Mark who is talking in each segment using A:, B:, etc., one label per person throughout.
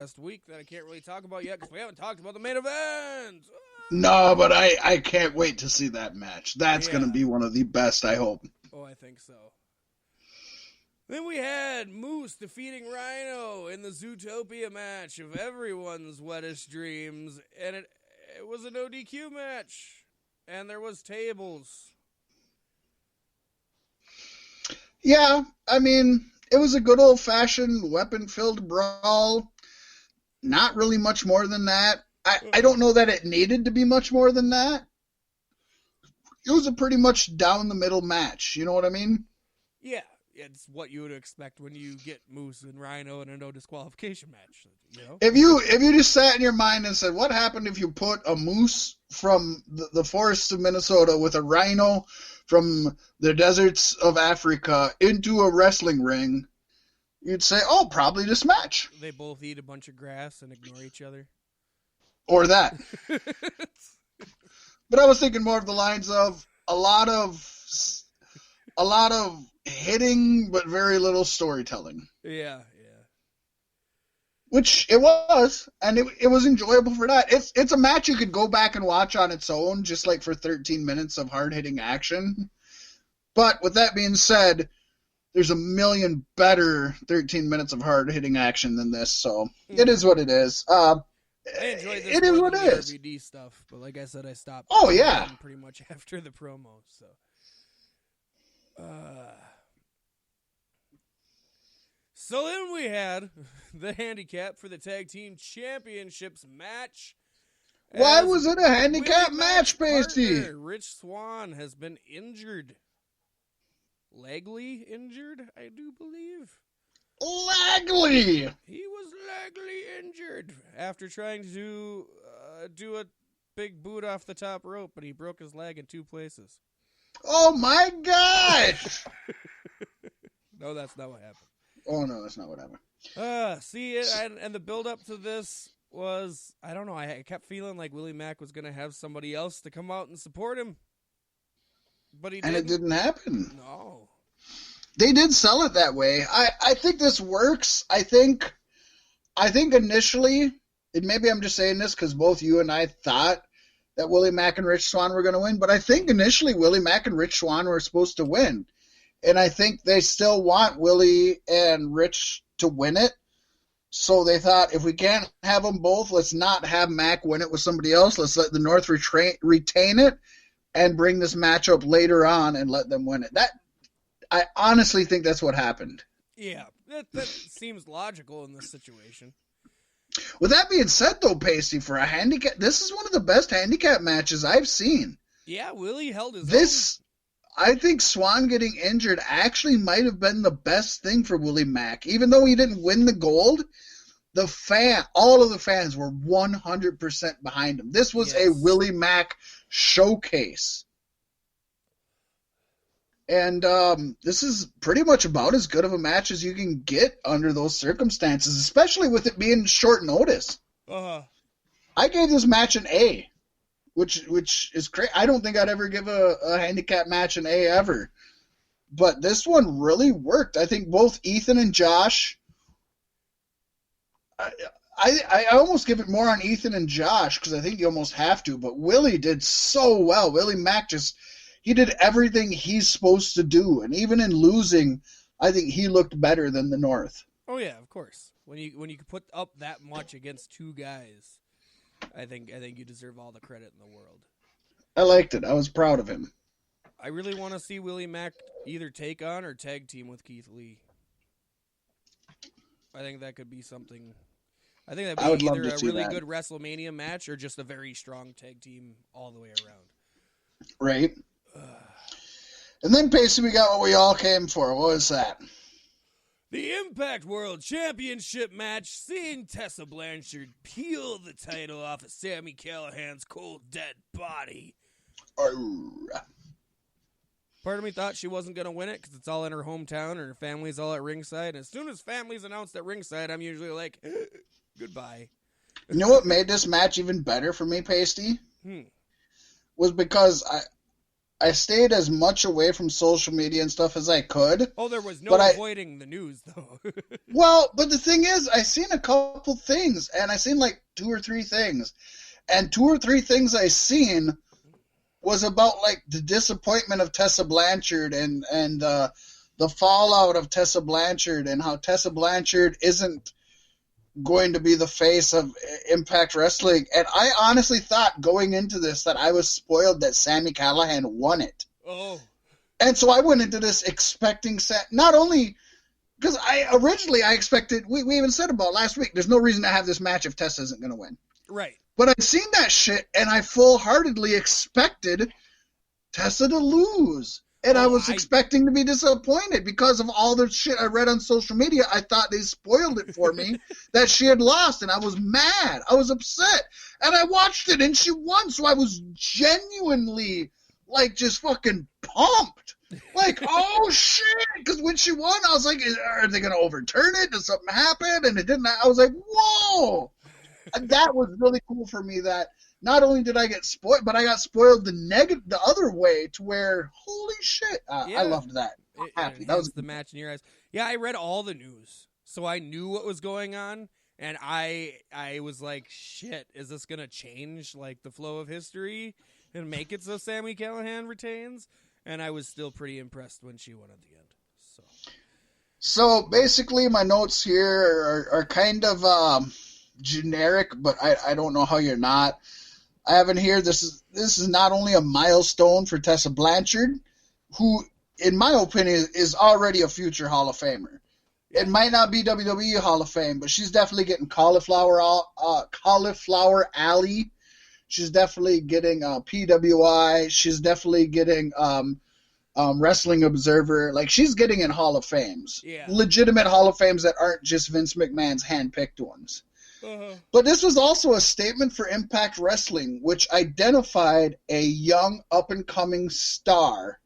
A: last week that I can't really talk about yet because we haven't talked about the main event.
B: No, but I can't wait to see that match. That's going to
A: Yeah.
B: be one of the best, I hope.
A: Oh, I think so. Then we had Moose defeating Rhino in the Zootopia match of everyone's wettest dreams, and it was a no DQ match, and there was tables.
B: Yeah, I mean, it was a good old-fashioned weapon-filled brawl. Not really much more than that. I don't know that it needed to be much more than that. It was a pretty much down-the-middle match, you know what I mean?
A: Yeah, it's what you would expect when you get Moose and Rhino in a no disqualification match. You know?
B: If you just sat in your mind and said, what happened if you put a moose from the forests of Minnesota with a rhino from the deserts of Africa into a wrestling ring, you'd say, oh, probably this match.
A: They both eat a bunch of grass and ignore each other.
B: Or that. But I was thinking more of the lines of a lot of hitting but very little storytelling.
A: Yeah.
B: Which it was, and it was enjoyable for that. It's a match you could go back and watch on its own, just like for 13 minutes of hard-hitting action. But with that being said, there's a million better 13 minutes of hard-hitting action than this, so it is what it is.
A: I enjoyed this
B: it is what
A: than
B: it
A: the
B: is.
A: RVD stuff, but like I said, I stopped.
B: Oh, yeah.
A: Pretty much after the promo, so. So then we had the handicap for the tag team championships match.
B: Why
A: as
B: was it a handicap
A: Willie
B: match,
A: Mack's
B: Pasty?
A: partner, Rich Swann has been injured. Legly injured, I do believe.
B: Legly!
A: He was legally injured after trying to do a big boot off the top rope, but he broke his leg in two places.
B: Oh my gosh!
A: No, that's not what happened.
B: Oh no, that's not what happened.
A: And the build up to this was, I don't know, I kept feeling like Willie Mack was going to have somebody else to come out and support him. But he didn't.
B: And it didn't happen.
A: No.
B: They did sell it that way. I think this works. I think initially, and maybe I'm just saying this because both you and I thought that Willie Mack and Rich Swann were going to win, but I think initially Willie Mack and Rich Swann were supposed to win. And I think they still want Willie and Rich to win it. So they thought, if we can't have them both, let's not have Mack win it with somebody else. Let's let the North retain it and bring this matchup later on and let them win it. I honestly think that's what happened.
A: Yeah, that seems logical in this situation.
B: With that being said, though, Pasty, for a handicap, this is one of the best handicap matches I've seen.
A: Yeah, Willie held his
B: own. I think Swann getting injured actually might have been the best thing for Willie Mack. Even though he didn't win the gold, all of the fans were 100% behind him. This was a Willie Mack showcase. And this is pretty much about as good of a match as you can get under those circumstances, especially with it being short notice.
A: Uh-huh.
B: I gave this match an A, which is great. I don't think I'd ever give a handicap match an A ever. But this one really worked. I think both Ethan and Josh, I almost give it more on Ethan and Josh because I think you almost have to. But Willie did so well. Willie Mack he did everything he's supposed to do. And even in losing, I think he looked better than the North.
A: Oh, yeah, of course. When you can put up that much against two guys, I think you deserve all the credit in the world.
B: I liked it. I was proud of him.
A: I really want to see Willie Mack either take on or tag team with Keith Lee. I think that could be something. I think that'd be either a really good WrestleMania match or just a very strong tag team all the way around.
B: Right. And then, Pacey, we got what we all came for. What was that?
A: The Impact World Championship match, seeing Tessa Blanchard peel the title off of Sami Callihan's cold, dead body. Part of me thought she wasn't going to win it because it's all in her hometown and her family's all at ringside. And as soon as family's announced at ringside, I'm usually like, goodbye.
B: You know what made this match even better for me, Pasty? Was because I stayed as much away from social media and stuff as I could.
A: Oh, there was no avoiding the news, though.
B: Well, but the thing is, I seen a couple things, and I seen like 2 or 3 things. And 2 or 3 things I seen was about like the disappointment of Tessa Blanchard and the fallout of Tessa Blanchard and how Tessa Blanchard isn't going to be the face of Impact Wrestling. And I honestly thought going into this that I was spoiled that Sami Callihan won it.
A: Oh.
B: And so I went into this expecting not only because I expected, we even said about last week, there's no reason to have this match if Tessa isn't going to win.
A: Right.
B: But I'd seen that shit, and I full-heartedly expected Tessa to lose. And I was expecting to be disappointed because of all the shit I read on social media. I thought they spoiled it for me that she had lost, and I was mad. I was upset. And I watched it, and she won, so I was genuinely, like, just fucking pumped. Like, oh, shit. Because when she won, I was like, are they going to overturn it? Did something happen? And it didn't. I was like, whoa. And that was really cool for me that not only did I get spoiled, but I got spoiled the other way to where, holy shit, I loved that. Happy. That was
A: the match in your eyes. Yeah, I read all the news, so I knew what was going on, and I was like, shit, is this going to change like the flow of history and make it so Sami Callihan retains? And I was still pretty impressed when she won at the end.
B: So basically my notes here are kind of generic, but I don't know how you're not. I have in here, this is not only a milestone for Tessa Blanchard, who, in my opinion, is already a future Hall of Famer. It might not be WWE Hall of Fame, but she's definitely getting Cauliflower Alley. She's definitely getting PWI. She's definitely getting Wrestling Observer. Like, she's getting in Hall of Fames.
A: Yeah.
B: Legitimate Hall of Fames that aren't just Vince McMahon's hand-picked ones.
A: Uh-huh.
B: But this was also a statement for Impact Wrestling, which identified a young, up-and-coming star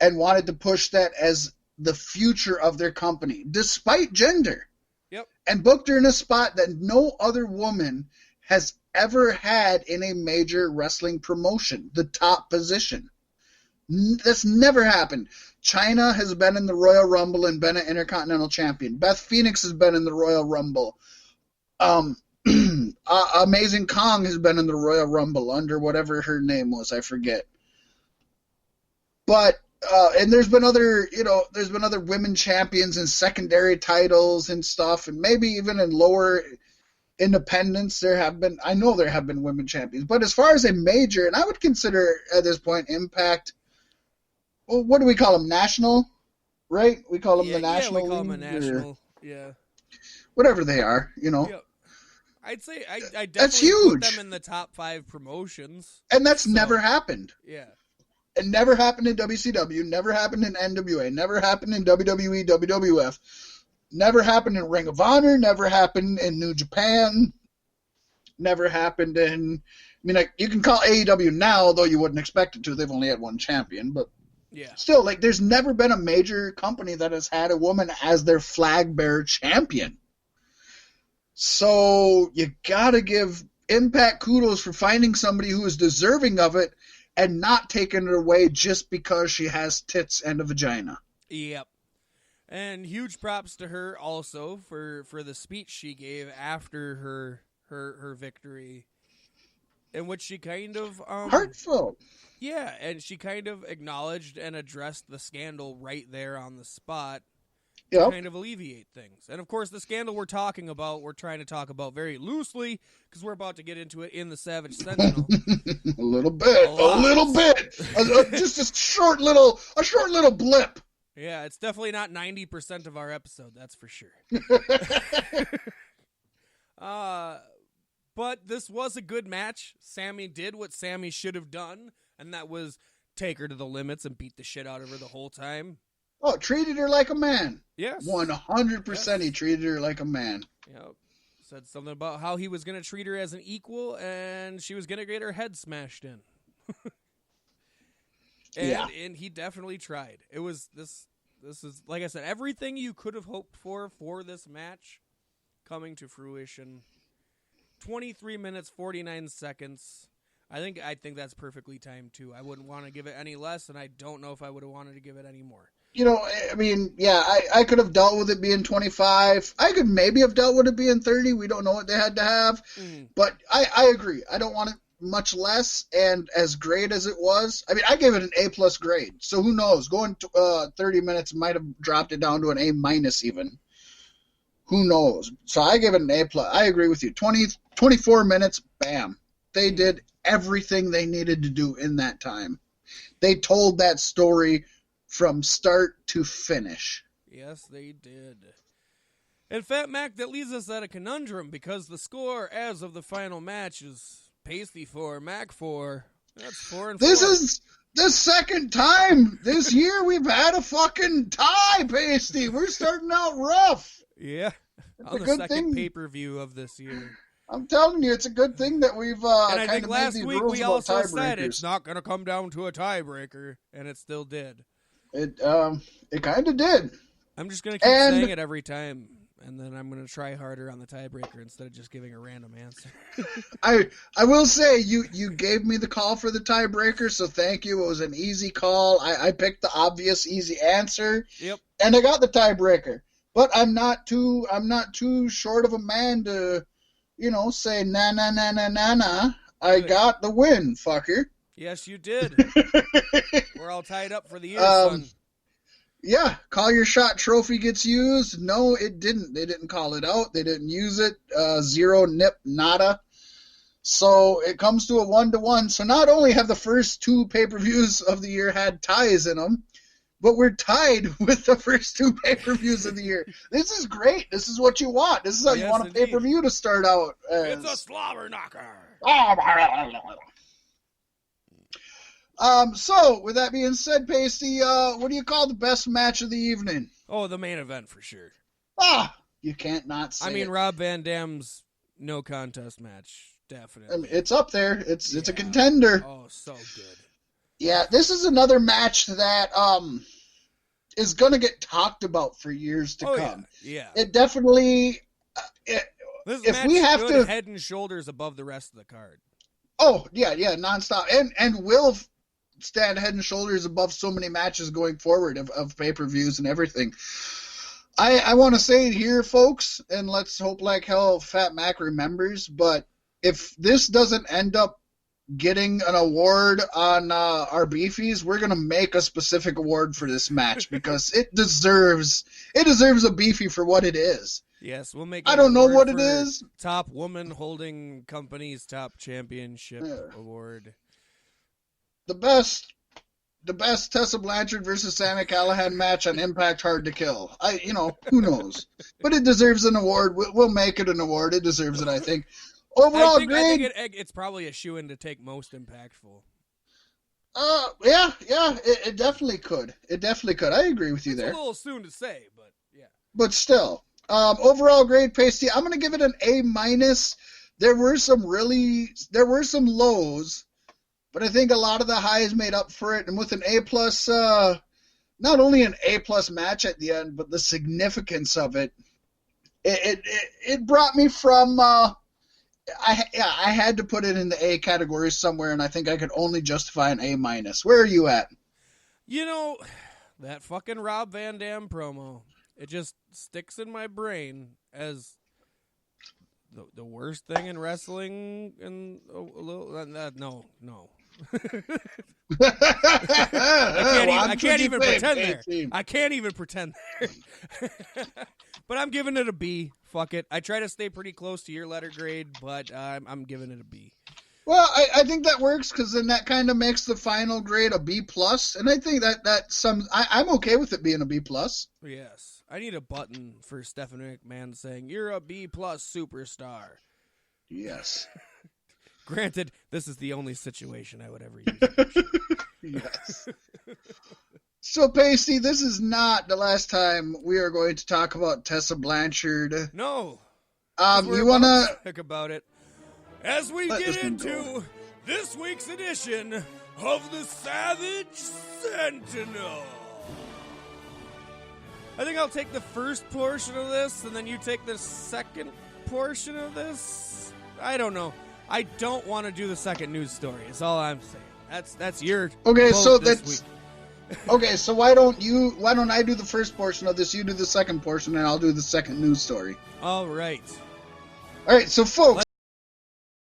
B: and wanted to push that as the future of their company, despite gender.
A: Yep. And
B: booked her in a spot that no other woman has ever had in a major wrestling promotion, the top position. That's never happened. Chyna has been in the Royal Rumble and been an Intercontinental Champion. Beth Phoenix has been in the Royal Rumble. Amazing Kong has been in the Royal Rumble under whatever her name was, I forget. But and there's been other women champions and secondary titles and stuff, and maybe even in lower independents there have been women champions. But as far as a major, and I would consider at this point Impact, well, what do we call them? National, right? We call them the National.
A: Yeah, we call them a national. Yeah.
B: Whatever they are,
A: Yep. I'd say I definitely
B: that's huge.
A: Put them in the top 5 promotions.
B: And that's never happened.
A: Yeah.
B: It never happened in WCW, never happened in NWA, never happened in WWE, WWF, never happened in Ring of Honor, never happened in New Japan, never happened in, you can call AEW now, though you wouldn't expect it to. They've only had one champion, but
A: yeah.
B: Still, there's never been a major company that has had a woman as their flag bearer champion. So you gotta give Impact kudos for finding somebody who is deserving of it and not taking it away just because she has tits and a vagina.
A: Yep. And huge props to her also for the speech she gave after her victory, in which she kind of
B: heartfelt.
A: Yeah, and she kind of acknowledged and addressed the scandal right there on the spot. To kind of alleviate things. And of course, the scandal we're trying to talk about very loosely, because we're about to get into it in the Savage Sentinel.
B: a little bit. Just a short little blip.
A: Yeah, it's definitely not 90% of our episode, that's for sure. But this was a good match. Sami did what Sami should have done, and that was take her to the limits and beat the shit out of her the whole time.
B: Oh, treated her like a man.
A: Yes.
B: 100%
A: yes.
B: He treated her like a man.
A: Yep. Said something about how he was going to treat her as an equal, and she was going to get her head smashed in. And he definitely tried. It was this is, like I said, everything you could have hoped for this match coming to fruition. 23 minutes, 49 seconds. I think that's perfectly timed, too. I wouldn't want to give it any less, and I don't know if I would have wanted to give it any more.
B: You know, I mean, yeah, I could have dealt with it being 25. I could maybe have dealt with it being 30. We don't know what they had to have. But I agree. I don't want it much less. And as great as it was, I mean, I gave it an A+ grade. So who knows? Going to 30 minutes might have dropped it down to an A- even. Who knows? So I gave it an A+. I agree with you. 24 minutes, bam. They did everything they needed to do in that time. They told that story from start to finish.
A: Yes, they did. And Fat Mac, that leaves us at a conundrum because the score as of the final match is Pasty 4, Mac 4. That's 4-4.
B: This is the second time this year we've had a fucking tie, Pasty. We're starting out rough.
A: Yeah.
B: It's
A: on
B: a
A: the
B: good
A: second
B: thing.
A: Pay-per-view of this year.
B: I'm telling you, it's a good thing that we've
A: and I
B: kind
A: think
B: of
A: last
B: made these
A: week
B: rules
A: we
B: about
A: also
B: tiebreakers.
A: said it's not going to come down to a tiebreaker, and it still did.
B: It kind of did.
A: I'm just going to keep saying it every time, and then I'm going to try harder on the tiebreaker instead of just giving a random answer.
B: I will say, you gave me the call for the tiebreaker, so thank you. It was an easy call. I picked the obvious easy answer.
A: Yep.
B: And I got the tiebreaker. But I'm not too short of a man to, say na. I got the win, fucker.
A: Yes, you did. We're all tied up for the year, son.
B: Yeah, call your shot trophy gets used. No, it didn't. They didn't call it out. They didn't use it. 0 nip nada. So it comes to a 1-1. So not only have the first 2 pay-per-views of the year had ties in them, but we're tied with the first 2 pay-per-views of the year. This is great. This is what you want. This is how you want a pay-per-view to start out.
A: It's a slobber knocker.
B: So, with that being said, Pasty, what do you call the best match of the evening?
A: Oh, the main event for sure.
B: You can't not say it.
A: Rob Van Dam's no contest match, definitely.
B: It's up there. It's a contender.
A: Oh, so good.
B: Yeah, this is another match that is going to get talked about for years to come.
A: Yeah.
B: It definitely...
A: this
B: if
A: match
B: we have
A: stood
B: to
A: head and shoulders above the rest of the card.
B: Oh, yeah, nonstop. And will stand head and shoulders above so many matches going forward of pay-per-views and everything. I want to say it here, folks, and let's hope like hell Fat Mac remembers, but if this doesn't end up getting an award on our beefies, we're going to make a specific award for this match because it deserves a beefy for what it is.
A: Yes, we'll make.
B: I don't know what it is.
A: Top woman holding company's top championship award.
B: The best Tessa Blanchard versus Sami Callihan match on Impact Hard to Kill. Who knows? But it deserves an award. We'll make it an award. It deserves it, I think. Overall grade.
A: I think it's probably a shoo-in to take most impactful.
B: Yeah, it definitely could. It definitely could. I agree with you there.
A: It's a little soon to say, but yeah.
B: But still, overall grade, Pasty, I'm going to give it an A-. There were some lows, but I think a lot of the highs made up for it. And with an A+, not only an A+ match at the end, but the significance of it, it brought me from. I had to put it in the A category somewhere, and I think I could only justify an A-. Where are you at?
A: That fucking Rob Van Dam promo. It just sticks in my brain as the worst thing in wrestling. And no. I can't even pretend there. I can't even pretend there. But I'm giving it a B. Fuck it. I try to stay pretty close to your letter grade, but I'm giving it a B.
B: Well, I think that works because then that kind of makes the final grade a B+, and I think I'm okay with it being a B+.
A: Yes. I need a button for Stephanie McMahon saying, "You're a B+ superstar."
B: Yes.
A: Granted, this is the only situation I would ever use it.
B: Yes. So, Pasty, this is not the last time we are going to talk about Tessa Blanchard.
A: No.
B: You want to
A: talk about it as we get into this week's edition of the Savage Sentinel. I think I'll take the first portion of this, and then you take the second portion of this. I don't know. I don't want to do the second news story. Is all I'm saying. That's your
B: okay.
A: vote
B: So
A: this
B: that's
A: week.
B: okay. So why don't I do the first portion of this? You do the second portion, and I'll do the second news story.
A: All right.
B: All right. So folks.